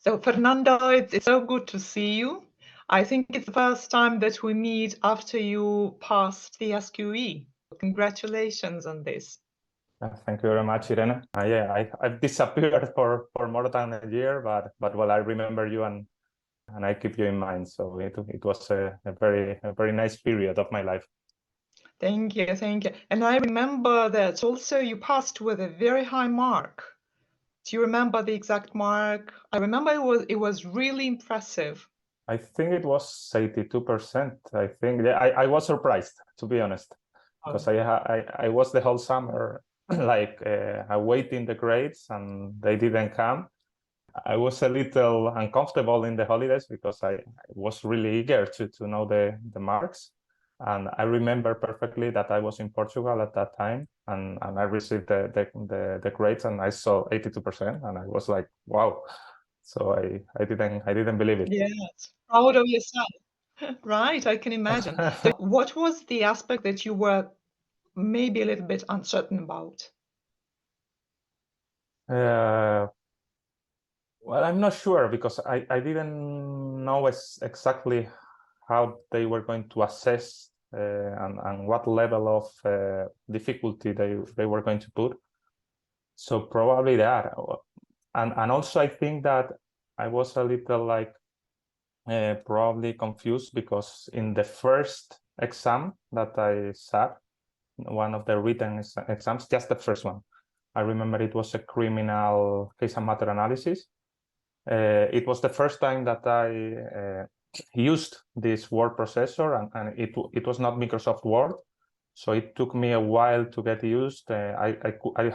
So, Fernando, it's so good to see you. I think it's the first time that we meet after you passed the SQE. Congratulations on this. Thank you very much, Irene. I've disappeared for more than a year, but well, I remember you and I keep you in mind. So it was a very nice period of my life. Thank you, thank you. And I remember that also you passed with a very high mark. Do you remember the exact mark? I remember it was really impressive. I think it was 82%. I think I was surprised, to be honest, because I was the whole summer like awaiting the grades and they didn't come. I was a little uncomfortable in the holidays because I was really eager to know the marks. And I remember perfectly that I was in Portugal at that time and I received the grades and I saw 82% and I was like, wow. So I didn't believe it. Yes, proud of yourself. Right, I can imagine. So what was the aspect that you were maybe a little bit uncertain about? Well, I'm not sure because I didn't know exactly how they were going to assess and what level of difficulty they were going to put. So probably that. And also I think that I was a little like probably confused because in the first exam that I sat, one of the written exams, just the first one, I remember it was a criminal case and matter analysis. It was the first time that I used this word processor, and it was not Microsoft Word, so it took me a while to get used. I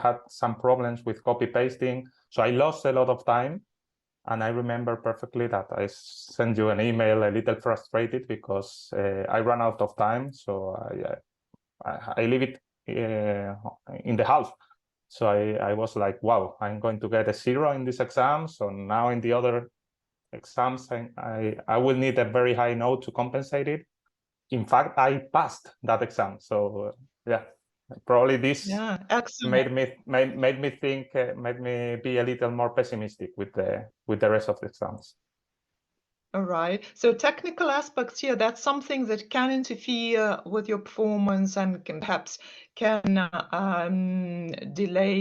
had some problems with copy pasting, so I lost a lot of time. And I remember perfectly that I sent you an email a little frustrated because I ran out of time, so I leave it in the half. So I was like, wow, I'm going to get a 0 in this exam. So now in the other exams, I will need a very high note to compensate it. In fact, I passed that exam. So yeah, probably this made me think, made me be a little more pessimistic with the rest of the exams. All right. So technical aspects here, that's something that can interfere with your performance and can perhaps delay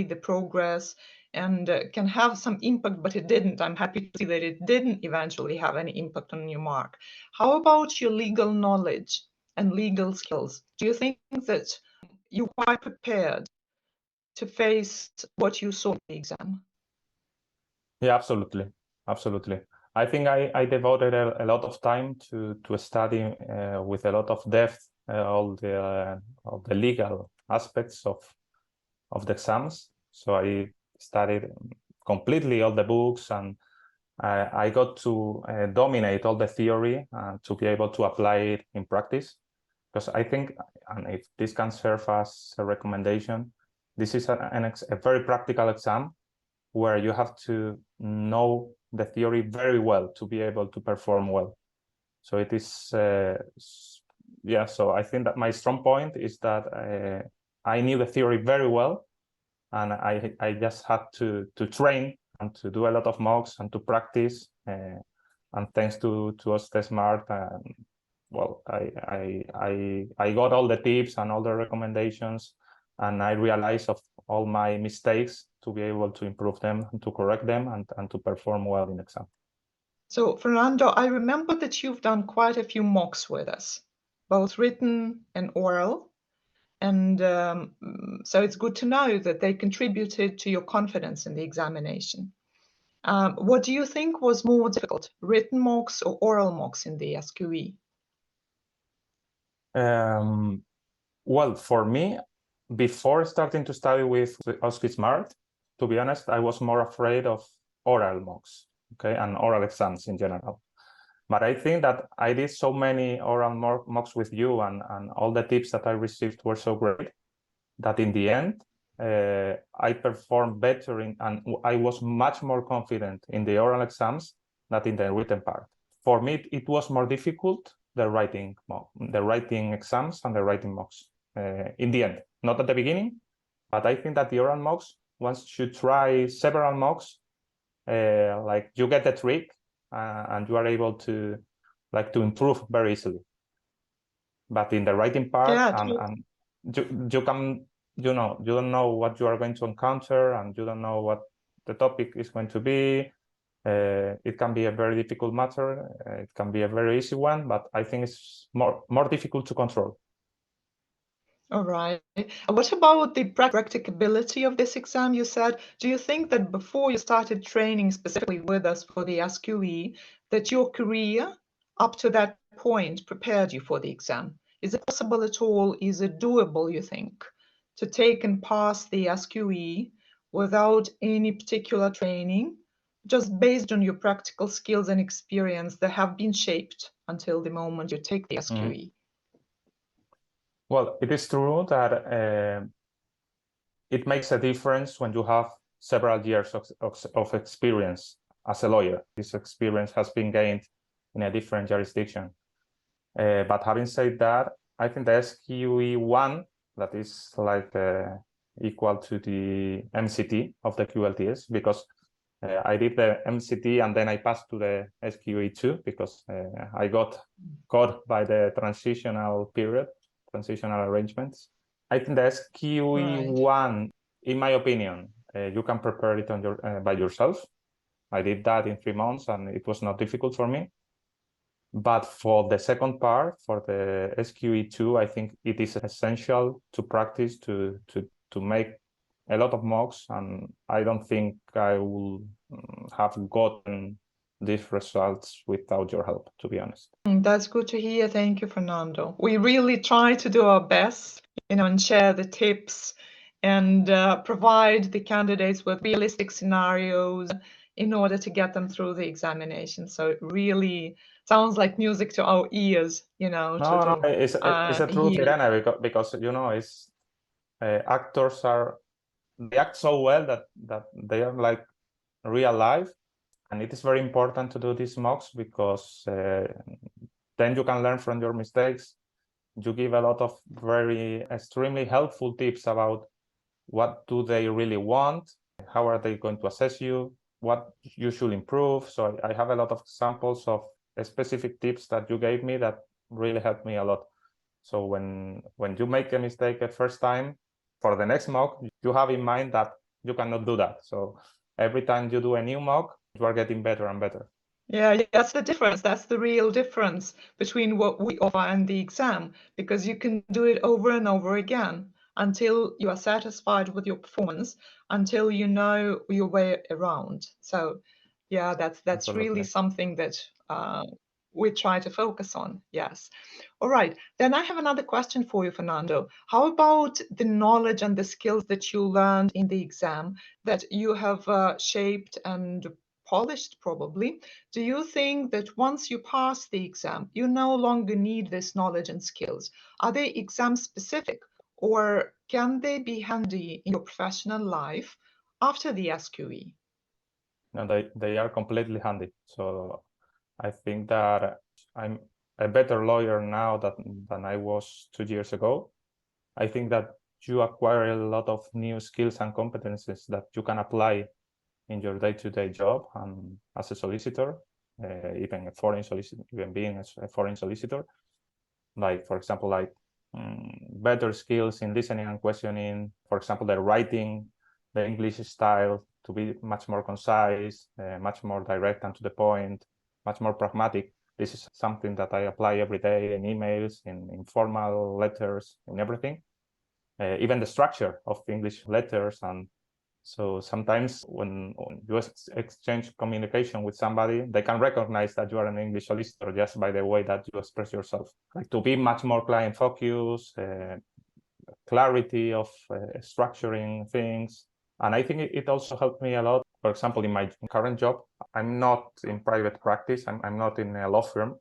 the progress and can have some impact, but it didn't. I'm happy to see that it didn't eventually have any impact on your mark. How about your legal knowledge and legal skills? Do you think that you're quite prepared to face what you saw in the exam? Yeah, absolutely. Absolutely. I think I devoted a lot of time to study with a lot of depth all the legal aspects of the exams. So I studied completely all the books, and I got to dominate all the theory to be able to apply it in practice. Because I think, and if this can serve as a recommendation, this is a very practical exam where you have to know the theory very well to be able to perform well. So it is, yeah, so I think that my strong point is that I knew the theory very well, and I just had to train and to do a lot of mocks and to practice. And thanks to OSCEsmart, well, I got all the tips and all the recommendations, and I realized of all my mistakes to be able to improve them, to correct them, and to perform well in exam. So, Fernando, I remember that you've done quite a few mocks with us, both written and oral. And so it's good to know that they contributed to your confidence in the examination. What do you think was more difficult, written mocks or oral mocks in the SQE? Well, for me, before starting to study with OSCEsmart, to be honest, I was more afraid of oral mocks, okay, and oral exams in general. But I think that I did so many oral mocks with you, and all the tips that I received were so great that in the end, I performed better and I was much more confident in the oral exams than in the written part. For me, it was more difficult, the writing exams and the writing mocks in the end, not at the beginning, but I think that the oral mocks, once you try several mocks, like you get the trick and you are able to improve very easily. But in the writing part, Yeah, and you can, you don't know what you are going to encounter, and you don't know what the topic is going to be. It can be a very difficult matter. It can be a very easy one, but I think it's more difficult to control. all right. What about the practicability of this exam? You said, do you think that before you started training specifically with us for the SQE, that your career up to that point prepared you for the exam? Is it possible at all? Is it doable, you think, to take and pass the SQE without any particular training, just based on your practical skills and experience that have been shaped until the moment you take the SQE? Well, it is true that it makes a difference when you have several years of experience as a lawyer. This experience has been gained in a different jurisdiction. But having said that, I think the SQE1, that is like equal to the MCT of the QLTS, because I did the MCT and then I passed to the SQE2 because I got caught by the transitional arrangements. I think the SQE1, in my opinion, you can prepare it on by yourself. I did that in 3 months and it was not difficult for me. But for the second part, for the SQE2, I think it is essential to practice, to make a lot of mocks, and I don't think I will have gotten these results without your help, to be honest. That's good to hear. Thank you, Fernando. We really try to do our best, and share the tips and provide the candidates with realistic scenarios in order to get them through the examination. So it really sounds like music to our ears, No, it's a truth, Irene, because it's actors they act so well that they are like real life, and it is very important to do these mocks because then you can learn from your mistakes. You give a lot of very extremely helpful tips about what do they really want, how are they going to assess you, what you should improve. So I have a lot of examples of specific tips that you gave me that really helped me a lot. So when you make a mistake the first time, for the next mock, you have in mind that you cannot do that. So every time you do a new mock, you are getting better and better. Yeah, that's the difference. That's the real difference between what we offer and the exam, because you can do it over and over again until you are satisfied with your performance, until you know your way around. So yeah, that's really something that we try to focus on. Yes. All right. Then I have another question for you, Fernando. How about the knowledge and the skills that you learned in the exam that you have shaped and polished probably? Do you think that once you pass the exam, you no longer need this knowledge and skills? Are they exam specific, or can they be handy in your professional life after the SQE? No, they are completely handy. So I think that I'm a better lawyer now than I was 2 years ago. I think that you acquire a lot of new skills and competencies that you can apply in your day-to-day job and as a solicitor, even being a foreign solicitor. Like, for example, better skills in listening and questioning, for example, the writing, the English style, to be much more concise, much more direct and to the point, much more pragmatic. This is something that I apply every day in emails, in informal letters, in everything. Even the structure of English letters. And so sometimes when you exchange communication with somebody, they can recognize that you are an English solicitor just by the way that you express yourself. Like to be much more client focused, clarity of structuring things. And I think it also helped me a lot. For example, in my current job, I'm not in private practice. I'm not in a law firm.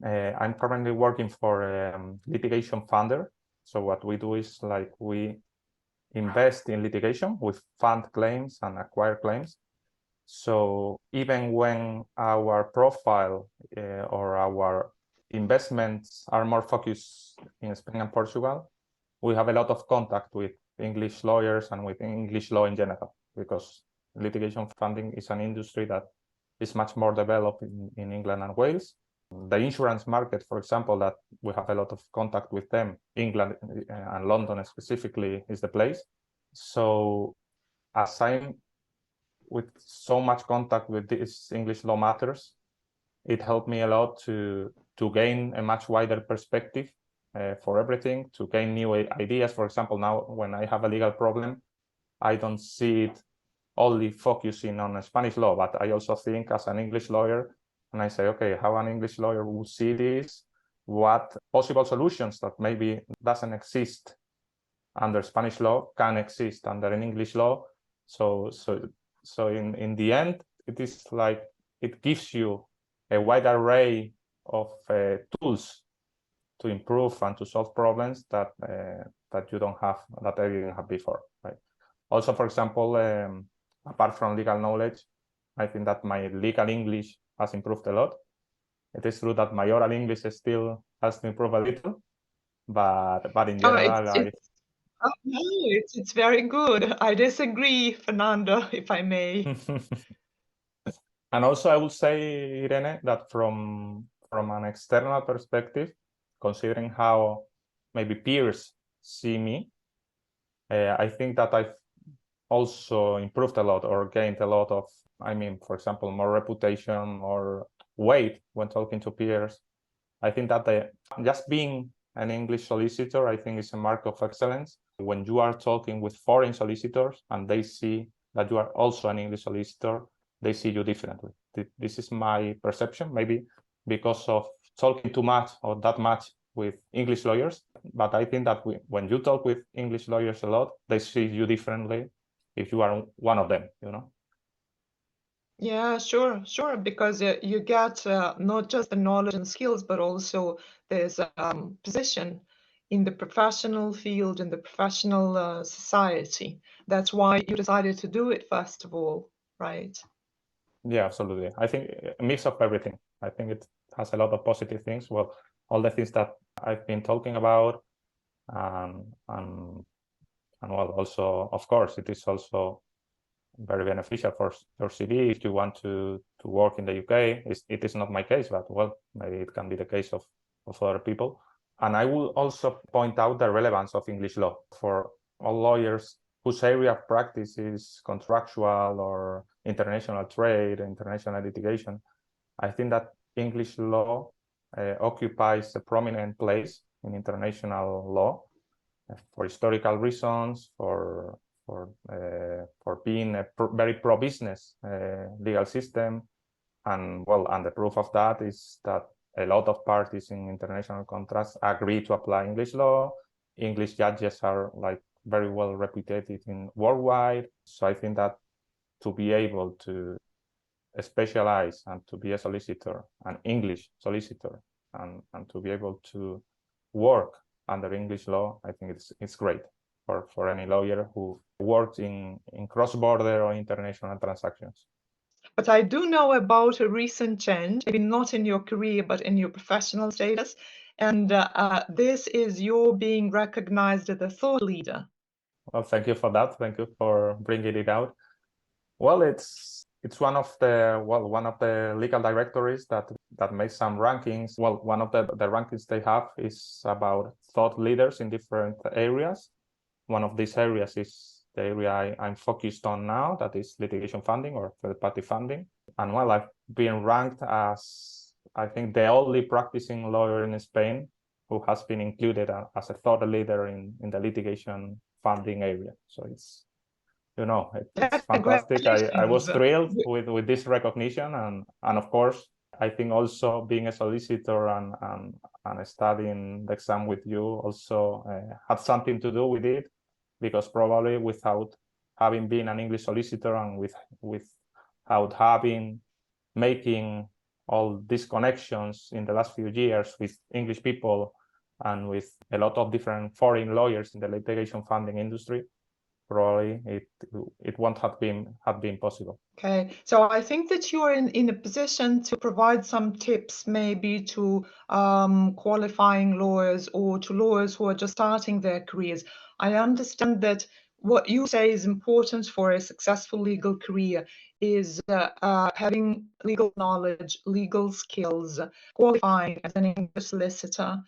I'm currently working for a litigation funder. So what we do is like we invest in litigation, we fund claims and acquire claims. So even when our profile or our investments are more focused in Spain and Portugal, we have a lot of contact with English lawyers and with English law in general, because litigation funding is an industry that is much more developed in England and Wales. The insurance market, for example, that we have a lot of contact with them, England and London specifically is the place. So as I'm with so much contact with these English law matters, it helped me a lot to gain a much wider perspective for everything, to gain new ideas. For example, now when I have a legal problem, I don't see it only focusing on Spanish law, but I also think as an English lawyer, and I say, okay, how an English lawyer would see this, what possible solutions that maybe doesn't exist under Spanish law can exist under an English law. So in the end, it is like it gives you a wide array of tools to improve and to solve problems that that you don't have, that I didn't have before, right? Also, for example, apart from legal knowledge, I think that my legal English has improved a lot. It is true that my oral English still has to improve a little, but in general, no, it's very good. I disagree, Fernando, if I may. And also, I would say, Irene, that from an external perspective, considering how maybe peers see me, I think that I've also improved a lot or gained a lot of, I mean, for example, more reputation or weight when talking to peers. I think that just being an English solicitor, I think is a mark of excellence. When you are talking with foreign solicitors and they see that you are also an English solicitor, they see you differently. This is my perception, maybe because of talking too much or that much with English lawyers. But I think that when you talk with English lawyers a lot, they see you differently if you are one of them, you know? Yeah, sure, because you get not just the knowledge and skills, but also there's position in the professional field, in the professional society. That's why you decided to do it, first of all, right? Yeah, absolutely. I think a mix of everything. I think it has a lot of positive things. Well, all the things that I've been talking about, and well, also, of course, it is also very beneficial for your CV if you want to work in the UK. It is not my case, but well, maybe it can be the case of other people. And I will also point out the relevance of English law for all lawyers whose area of practice is contractual or international trade, international litigation. I think that English law occupies a prominent place in international law for historical reasons, for being a very pro-business legal system. And well, and the proof of that is that a lot of parties in international contracts agree to apply English law. English judges are like very well reputed in worldwide. So I think that to be able to specialize and to be a solicitor, an English solicitor, and to be able to work under English law, I think it's great for any lawyer who works in cross-border or international transactions. But I do know about a recent change, maybe not in your career, but in your professional status. And this is your being recognized as a thought leader. Well, thank you for that. Thank you for bringing it out. Well, it's one of the legal directories that makes some rankings. Well, one of the rankings they have is about thought leaders in different areas. One of these areas is the area I'm focused on now, that is litigation funding or third-party funding. And well, I've been ranked as, I think, the only practicing lawyer in Spain who has been included as a thought leader in the litigation funding area. So it's, you know, it's fantastic. I was thrilled with this recognition, and of course, I think also being a solicitor and studying the exam with you also had something to do with it, because probably without having been an English solicitor and without making all these connections in the last few years with English people and with a lot of different foreign lawyers in the litigation funding industry, probably it won't have been possible. Okay, so I think that you're in a position to provide some tips maybe to qualifying lawyers or to lawyers who are just starting their careers. I understand that what you say is important for a successful legal career is having legal knowledge, legal skills, qualifying as an English solicitor.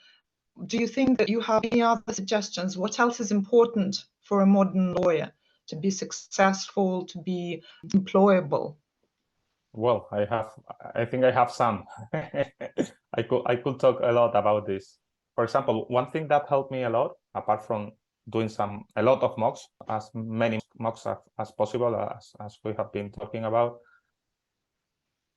Do you think that you have any other suggestions? What else is important for a modern lawyer to be successful, to be employable? Well, I think I have some. I could talk a lot about this. For example, one thing that helped me a lot, apart from doing a lot of mocks, as many mocks as possible, as we have been talking about,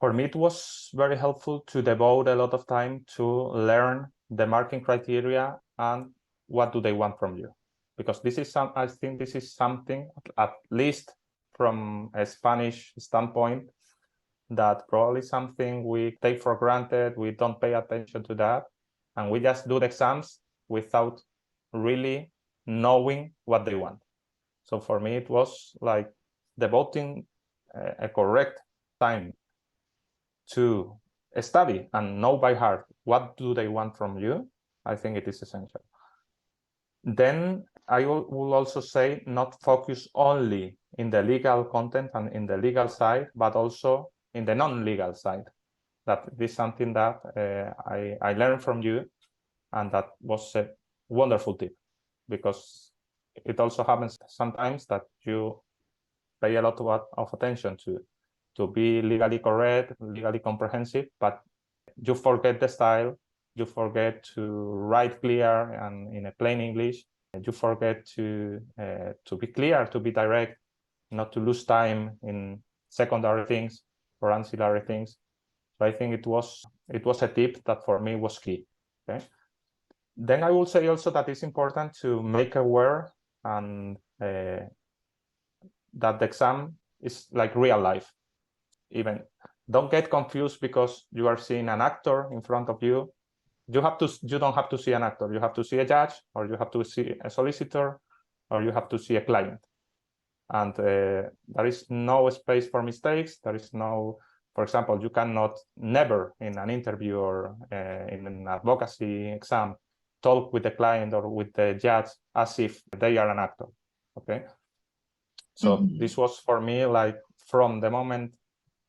for me it was very helpful to devote a lot of time to learn the marking criteria and what do they want from you. Because I think this is something, at least from a Spanish standpoint, that probably something we take for granted. We don't pay attention to that, and we just do the exams without really knowing what they want. So for me, it was like devoting a correct time to study and know by heart what do they want from you. I think it is essential. Then I will also say not focus only in the legal content and in the legal side, but also in the non-legal side. That is something that I learned from you, and that was a wonderful tip, because it also happens sometimes that you pay a lot of attention to be legally correct, legally comprehensive, but you forget the style, you forget to write clear and in a plain English, you forget to be clear, to be direct, not to lose time in secondary things or ancillary things. So I think it was a tip that for me was key. Okay. Then I will say also that it's important to make aware and that the exam is like real life. Even don't get confused because you are seeing an actor in front of you. You don't have to see an actor. You have to see a judge, or you have to see a solicitor, or you have to see a client. And there is no space for mistakes. There is no, for example, you cannot never in an interview or in an advocacy exam talk with the client or with the judge as if they are an actor. Okay. So this was for me like from the moment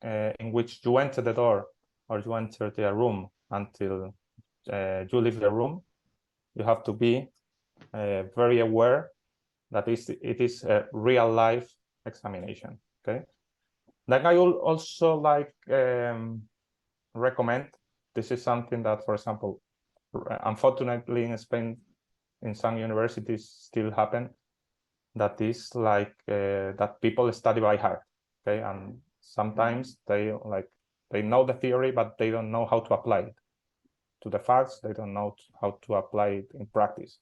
in which you enter the door or you enter the room until you leave the room, you have to be very aware that it is a real life examination. Okay. Then I will also like recommend, this is something that, for example, unfortunately in Spain, in some universities still happen, that is like that people study by heart. Okay, and sometimes they know the theory, but they don't know how to apply it to the facts. They don't know how to apply it in practice.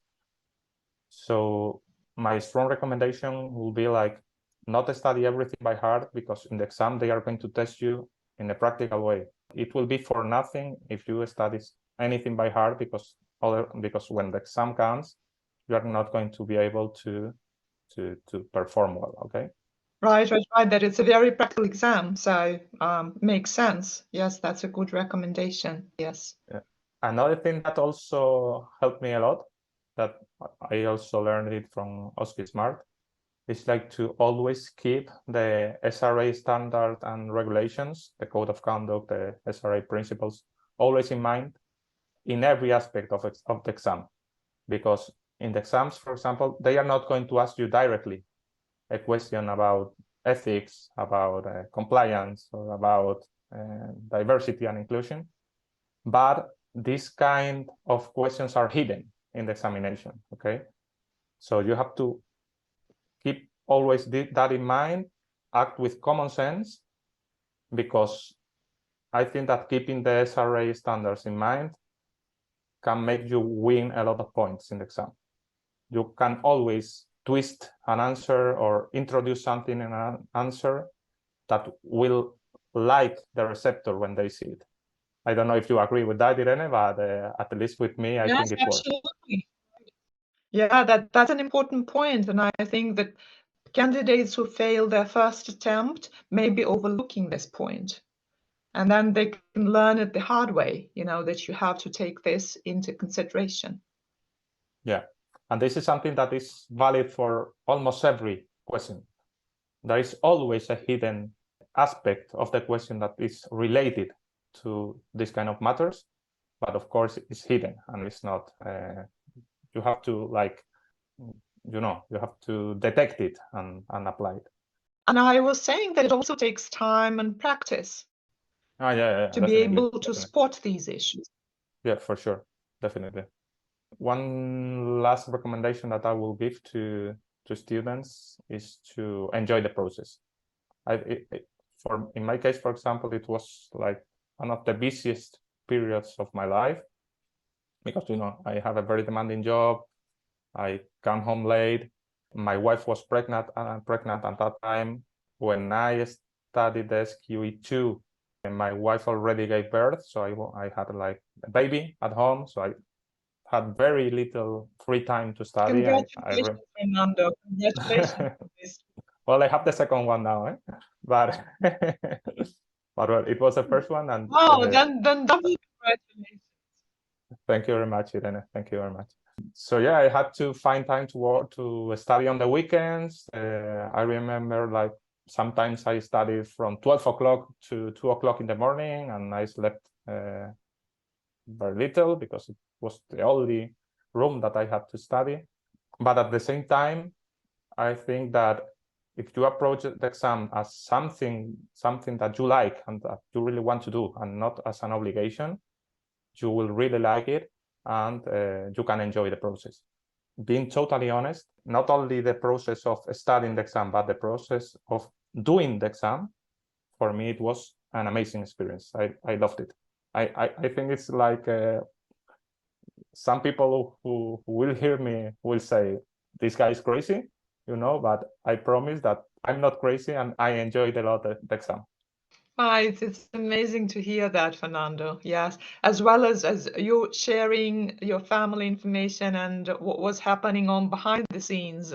So my strong recommendation will be like not study everything by heart, because in the exam they are going to test you in a practical way. It will be for nothing if you study anything by heart, because when the exam comes, you are not going to be able to perform well. Okay. Right. That it's a very practical exam, so makes sense. Yes, that's a good recommendation. Yes. Yeah. Another thing that also helped me a lot, that I also learned it from OSCEsmart, is like to always keep the SRA standard and regulations, the code of conduct, the SRA principles, always in mind in every aspect of the exam. Because in the exams, for example, they are not going to ask you directly a question about ethics, about compliance, or about diversity and inclusion. But these kind of questions are hidden in the examination, okay? So you have to keep always that in mind, act with common sense, because I think that keeping the SRA standards in mind can make you win a lot of points in the exam. You can always twist an answer or introduce something in an answer that will like the receptor when they see it. I don't know if you agree with that, Irene, but at least with me, I think it works. Absolutely. Yeah, that's an important point, and I think that candidates who fail their first attempt may be overlooking this point, and then they can learn it the hard way. You know that you have to take this into consideration. Yeah, And this is something that is valid for almost every question. There is always a hidden aspect of the question that is related to this kind of matters, but of course it's hidden and it's not, you have to you have to detect it and apply it. And I was saying that it also takes time and practice to be able to spot these issues. Yeah, for sure, definitely. One last recommendation that I will give to students is to enjoy the process. In my case, for example, it was like one of the busiest periods of my life because I have a very demanding job. I come home late. My wife was pregnant at that time. When I studied the SQE2, and my wife already gave birth, so I had like a baby at home, so I had very little free time to study. Congratulations, Fernando. Congratulations. Well, I have the second one now, but but it was the first one, and then double congratulations. Thank you very much, Irene. Thank you very much. So yeah, I had to find time to study on the weekends. I remember like sometimes I studied from 12 o'clock to 2 o'clock in the morning, and I slept very little because it was the only room that I had to study. But at the same time, I think that if you approach the exam as something that you like and that you really want to do, and not as an obligation, you will really like it, and you can enjoy the process. Being totally honest, not only the process of studying the exam, but the process of doing the exam, for me, it was an amazing experience. I loved it. I think it's like some people who will hear me will say, this guy is crazy, but I promise that I'm not crazy and I enjoyed a lot the exam. It's amazing to hear that, Fernando. Yes, as well as you sharing your family information and what was happening on behind the scenes.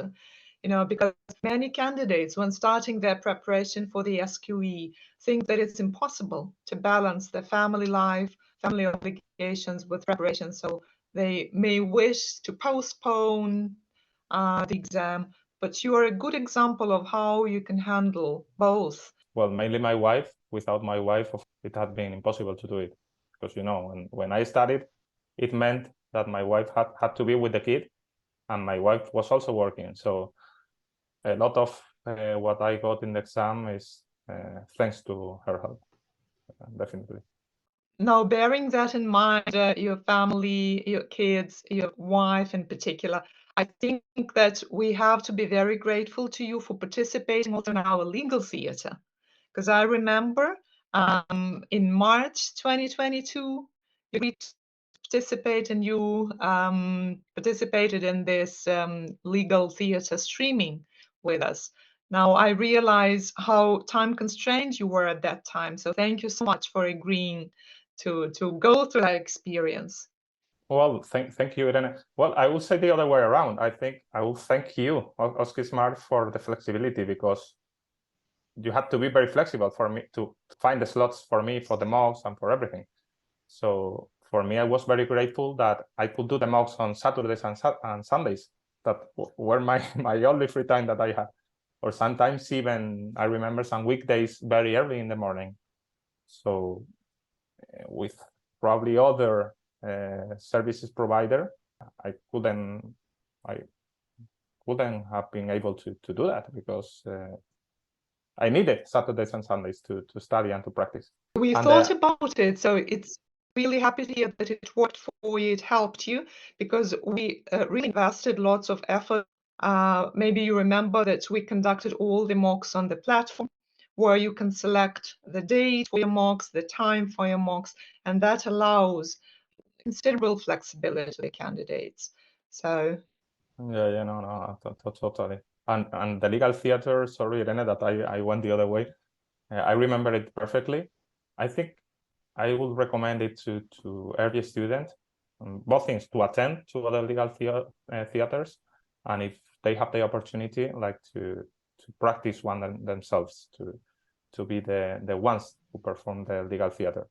Because many candidates, when starting their preparation for the SQE, think that it's impossible to balance their family life, family obligations with preparation. So they may wish to postpone the exam, but you are a good example of how you can handle both. Well, mainly my wife. Without my wife, it had been impossible to do it because, when I studied, it meant that my wife had to be with the kid, and my wife was also working. So a lot of what I got in the exam is thanks to her help, definitely. Now, bearing that in mind, your family, your kids, your wife in particular, I think that we have to be very grateful to you for participating also in our legal theater. Because I remember in March 2022, you participate and you participated in this legal theater streaming with us. Now, I realize how time constrained you were at that time. So thank you so much for agreeing to go through that experience. Well, thank you, Irene. Well, I will say the other way around. I think I will thank you, OSCEsmart, for the flexibility, because you had to be very flexible for me to find the slots for me for the mocks and for everything. So for me, I was very grateful that I could do the mocks on Saturdays and Sundays. That were my only free time that I had. Or sometimes even, I remember some weekdays very early in the morning. So with probably other services provider, I couldn't have been able to do that because I needed Saturdays and Sundays to study and to practice. We thought about it, so it's really happy to hear that it worked for you, it helped you, because we really invested lots of effort. Maybe you remember that we conducted all the mocks on the platform, where you can select the date for your mocks, the time for your mocks, and that allows considerable flexibility to the candidates. So yeah, no, totally. And the legal theater, sorry, Irene, that I went the other way. I remember it perfectly. I think I would recommend it to every student, both things, to attend to other legal theaters, and if they have the opportunity, like to practice one themselves, to be the ones who perform the legal theater.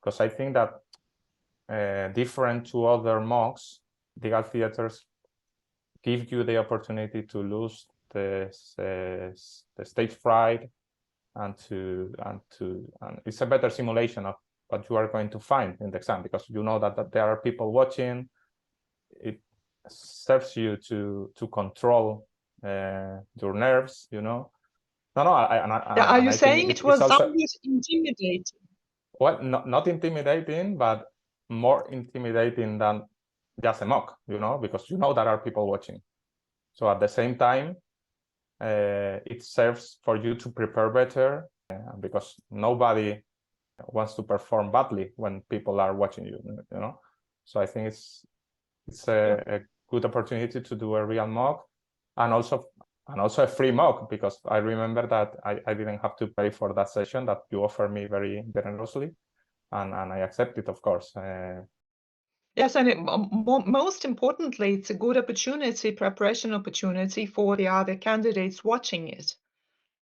Because I think that different to other mocks, legal theaters give you the opportunity to lose the stage fright, and it's a better simulation of what you are going to find in the exam, because you know that there are people watching. It serves you to control your nerves, you know. Are you saying it was somewhat intimidating? Well, not intimidating, but more intimidating than just a mock, you know, because you know there are people watching. So at the same time, it serves for you to prepare better, because nobody wants to perform badly when people are watching you, you know. So I think it's a good opportunity to do a real mock, and also a free mock, because I remember that I didn't have to pay for that session that you offered me very generously, and I accepted, of course. Yes, and most importantly, it's a good preparation opportunity for the other candidates watching it.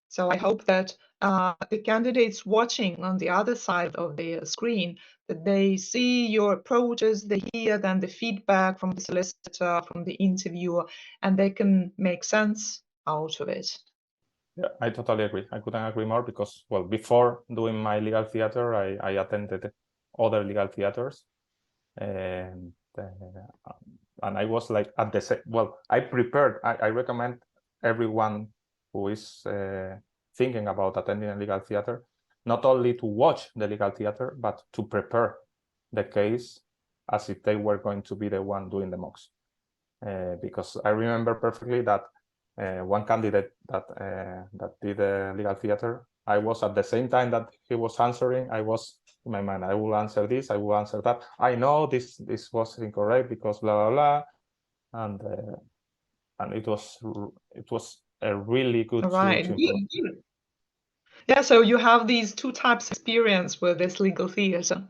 So I hope that the candidates watching on the other side of the screen, that they see your approaches, they hear then the feedback from the solicitor, from the interviewer, and they can make sense out of it. Yeah, I totally agree. I couldn't agree more, because, well, before doing my legal theater, I attended other legal theaters, and I was like at the same. Well, I prepared. I recommend everyone who is thinking about attending a legal theater not only to watch the legal theater, but to prepare the case as if they were going to be the one doing the mocks. Because I remember perfectly that one candidate that did a legal theater, I was at the same time that he was answering, I was in my mind, I will answer this, I will answer that. I know this was incorrect because blah blah blah, and it was a really good tool to improve. Yeah, so you have these two types of experience with this legal theater,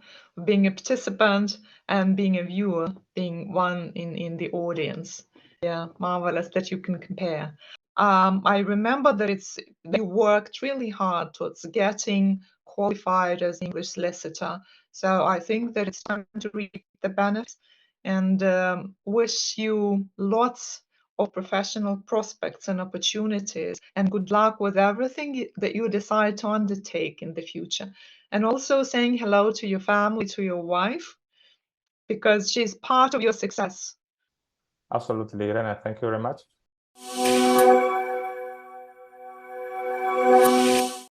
being a participant and being a viewer, being one in the audience. Yeah, marvelous that you can compare. I remember that you worked really hard towards getting qualified as English solicitor. So I think that it's time to reap the benefits, and wish you lots of professional prospects and opportunities, and good luck with everything that you decide to undertake in the future. And also saying hello to your family, to your wife, because she's part of your success. Absolutely, Irene. Thank you very much.